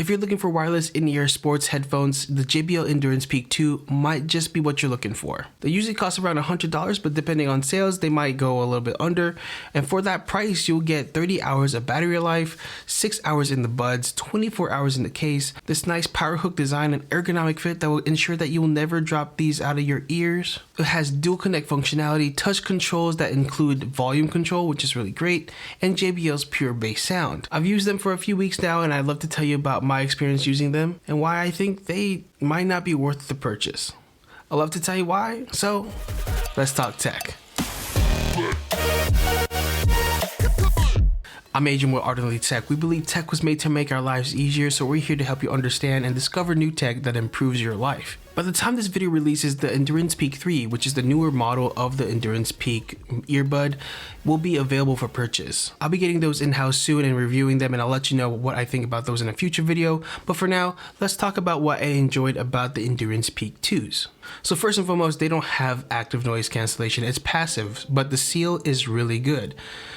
If you're looking for wireless in-ear sports headphones, the JBL Endurance Peak II might just be what you're looking for. They usually cost around $100, but depending on sales, they might go a little bit under. And for that price, you'll get 30 hours of battery life, 6 hours in the buds, 24 hours in the case, this nice power hook design and ergonomic fit that will ensure that you will never drop these out of your ears. It has dual connect functionality, touch controls that include volume control, which is really great, and JBL's pure bass sound. I've used them for a few weeks now, and I'd love to tell you about my experience using them and why I think they might not be worth the purchase. I'd love to tell you why, so let's talk tech. I'm Adrian with Ardently Tech. We believe tech was made to make our lives easier, so we're here to help you understand and discover new tech that improves your life. By the time this video releases, the Endurance Peak III, which is the newer model of the Endurance Peak earbud, will be available for purchase. I'll be getting those in-house soon and reviewing them, and I'll let you know what I think about those in a future video. But for now, let's talk about what I enjoyed about the Endurance Peak IIs. So first and foremost, they don't have active noise cancellation. It's passive, but the seal is really good.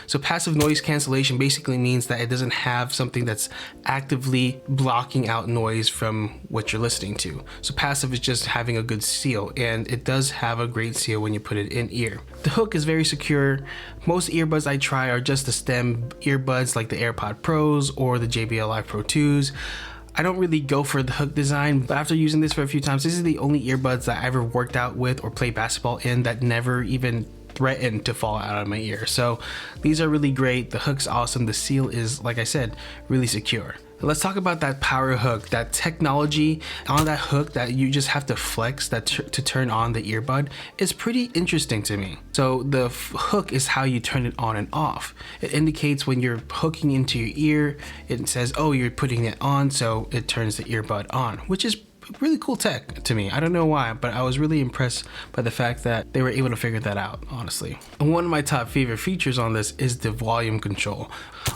So passive noise cancellation basically means that it doesn't have something that's actively blocking out noise from what you're listening to. So passive is just having a good seal, and it does have a great seal when you put it in ear. The hook is very secure. Most earbuds I try are just the stem earbuds like the AirPod Pros or the JBL Live Pro 2s. I don't really go for the hook design, but after using this for a few times, this is the only earbuds that I ever worked out with or played basketball in that never even threatened to fall out of my ear. So these are really great. The hook's awesome. The seal is, like I said, really secure. Let's talk about that power hook, that technology on that hook that you just have to flex that to turn on the earbud is pretty interesting to me. So the hook is how you turn it on and off. It indicates when you're hooking into your ear, it says, oh, you're putting it on, so it turns the earbud on, which is really cool tech to me. I don't know why, but I was really impressed by the fact that they were able to figure that out, honestly. And one of my top favorite features on this is the volume control.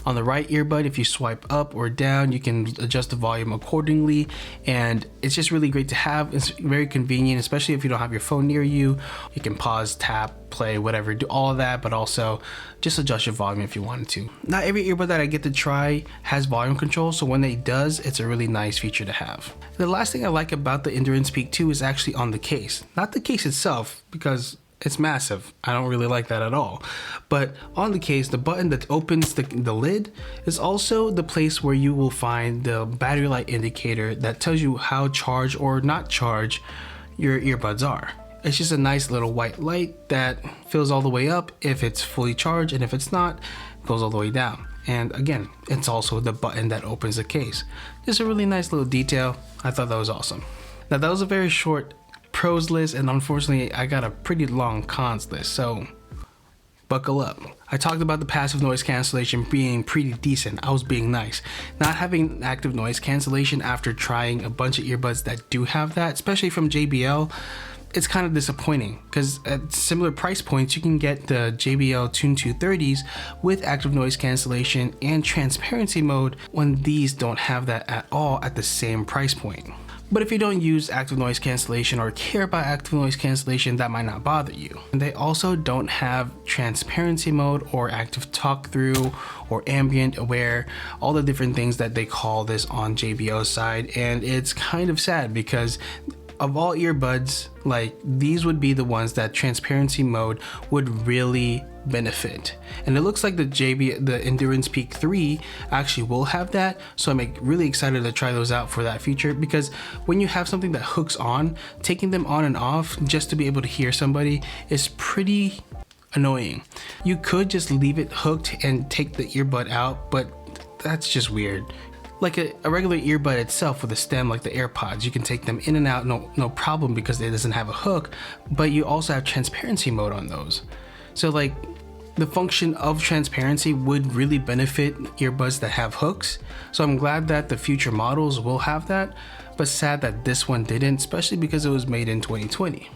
On the right earbud, if you swipe up or down, you can adjust the volume accordingly, and it's just really great to have. It's very convenient, especially if you don't have your phone near you. You can pause, tap, play, whatever, do all of that, but also just adjust your volume if you wanted to. Not every earbud that I get to try has volume control, so when it does, it's a really nice feature to have. The last thing I like about the Endurance Peak II is actually on the case. Not the case itself, because it's massive. I don't really like that at all. But on the case, the button that opens the lid is also the place where you will find the battery life indicator that tells you how charged or not charged your earbuds are. It's just a nice little white light that fills all the way up if it's fully charged, and if it's not, it goes all the way down. And again, it's also the button that opens the case. Just a really nice little detail. I thought that was awesome. Now that was a very short pros list, and unfortunately I got a pretty long cons list, so buckle up. I talked about the passive noise cancellation being pretty decent. I was being nice. Not having active noise cancellation after trying a bunch of earbuds that do have that, especially from JBL, it's kind of disappointing, because at similar price points you can get the JBL Tune 230s with active noise cancellation and transparency mode, when these don't have that at all at the same price point. But if you don't use active noise cancellation or care about active noise cancellation, that might not bother you. And they also don't have transparency mode or active talk through or ambient aware, all the different things that they call this on JBL's side. And it's kind of sad, because of all earbuds, like, these would be the ones that transparency mode would really benefit. And it looks like the Endurance Peak III actually will have that, so I'm really excited to try those out for that feature, because when you have something that hooks on, taking them on and off just to be able to hear somebody is pretty annoying. You could just leave it hooked and take the earbud out, but that's just weird. Like a regular earbud itself with a stem like the AirPods, you can take them in and out no problem, because it doesn't have a hook, but you also have transparency mode on those. So like, the function of transparency would really benefit earbuds that have hooks. So I'm glad that the future models will have that, but sad that this one didn't, especially because it was made in 2020.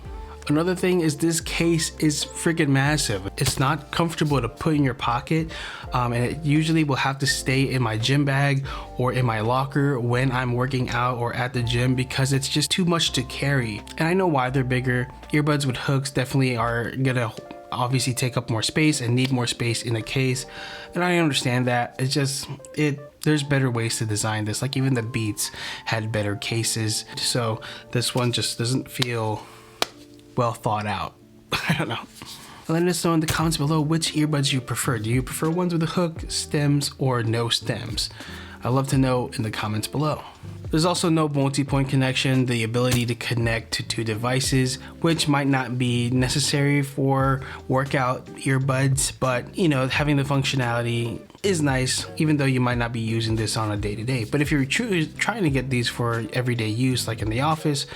Another thing is this case is freaking massive. It's not comfortable to put in your pocket, and it usually will have to stay in my gym bag or in my locker when I'm working out or at the gym, because it's just too much to carry. And I know why they're bigger. Earbuds with hooks definitely are gonna obviously take up more space and need more space in a case, and I understand that. It's just there's better ways to design this. Like even the Beats had better cases, so this one just doesn't feel well thought out. I don't know. Let us know in the comments below which earbuds you prefer. Do you prefer ones with a hook, stems, or no stems? I'd love to know in the comments below. There's also no multi-point connection, the ability to connect to 2 devices, which might not be necessary for workout earbuds, but you know, having the functionality is nice, even though you might not be using this on a day-to-day. But if you're trying to get these for everyday use, like in the office,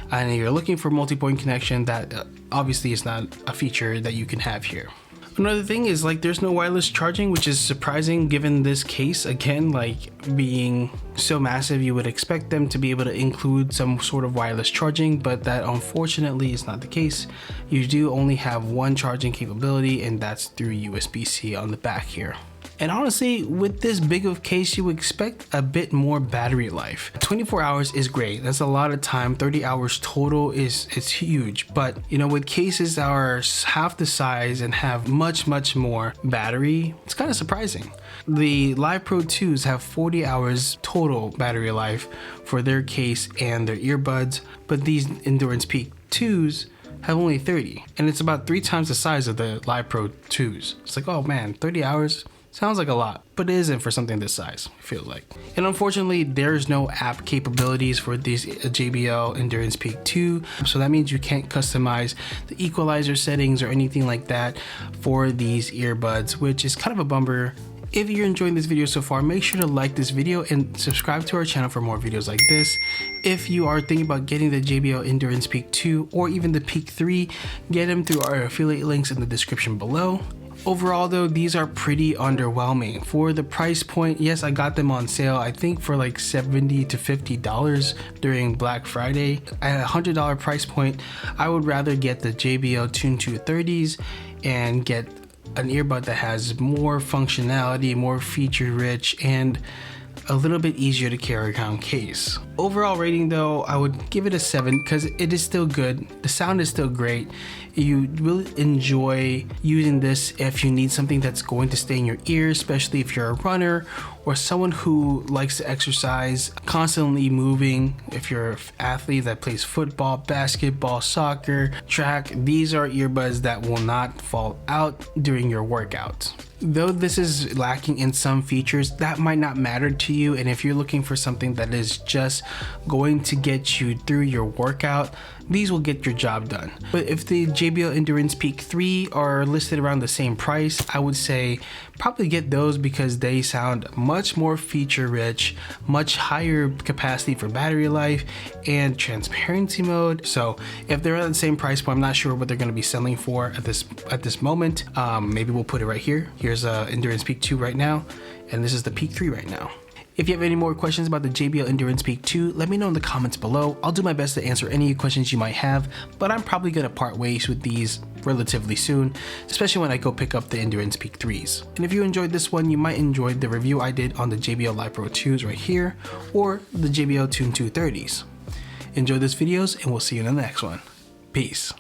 and you're looking for multi-point connection, that obviously is not a feature that you can have here. Another thing is like there's no wireless charging, which is surprising given this case. Again, like being so massive, you would expect them to be able to include some sort of wireless charging, but that unfortunately is not the case. You do only have one charging capability, and that's through USB-C on the back here. And honestly, with this big of case, you would expect a bit more battery life. 24 hours is great. That's a lot of time. 30 hours total is huge. But you know, with cases that are half the size and have much more battery, it's kind of surprising. The Live Pro 2s have 40 hours total battery life for their case and their earbuds, but these Endurance Peak 2s have only 30, and it's about 3 times the size of the Live Pro 2s. It's like, oh man, 30 hours? Sounds like a lot, but it isn't for something this size, I feel like. And unfortunately, there's no app capabilities for these JBL Endurance Peak II, so that means you can't customize the equalizer settings or anything like that for these earbuds, which is kind of a bummer. If you're enjoying this video so far, make sure to like this video and subscribe to our channel for more videos like this. If you are thinking about getting the JBL Endurance Peak II or even the Peak III, get them through our affiliate links in the description below. Overall though, these are pretty underwhelming. For the price point, yes, I got them on sale, I think for like $70 to $50 during Black Friday. At a $100 price point, I would rather get the JBL Tune 230s and get an earbud that has more functionality, more feature rich, and a little bit easier to carry around case. Overall rating though, I would give it a 7 because it is still good. The sound is still great. You will enjoy using this if you need something that's going to stay in your ear, especially if you're a runner or someone who likes to exercise, constantly moving. If you're an athlete that plays football, basketball, soccer, track, these are earbuds that will not fall out during your workouts. Though this is lacking in some features, that might not matter to you, and if you're looking for something that is just going to get you through your workout, these will get your job done. But if the JBL Endurance Peak 3 are listed around the same price, I would say probably get those because they sound much more feature rich, much higher capacity for battery life and transparency mode. So if they're at the same price point, I'm not sure what they're going to be selling for at this moment. Maybe we'll put it right here. Here's Endurance Peak 2 right now, and this is the Peak 3 right now. If you have any more questions about the JBL Endurance Peak 2, let me know in the comments below. I'll do my best to answer any questions you might have, but I'm probably going to part ways with these relatively soon, especially when I go pick up the Endurance Peak 3s. And if you enjoyed this one, you might enjoy the review I did on the JBL Live Pro 2s right here, or the JBL Tune 230s. Enjoy these videos, and we'll see you in the next one. Peace.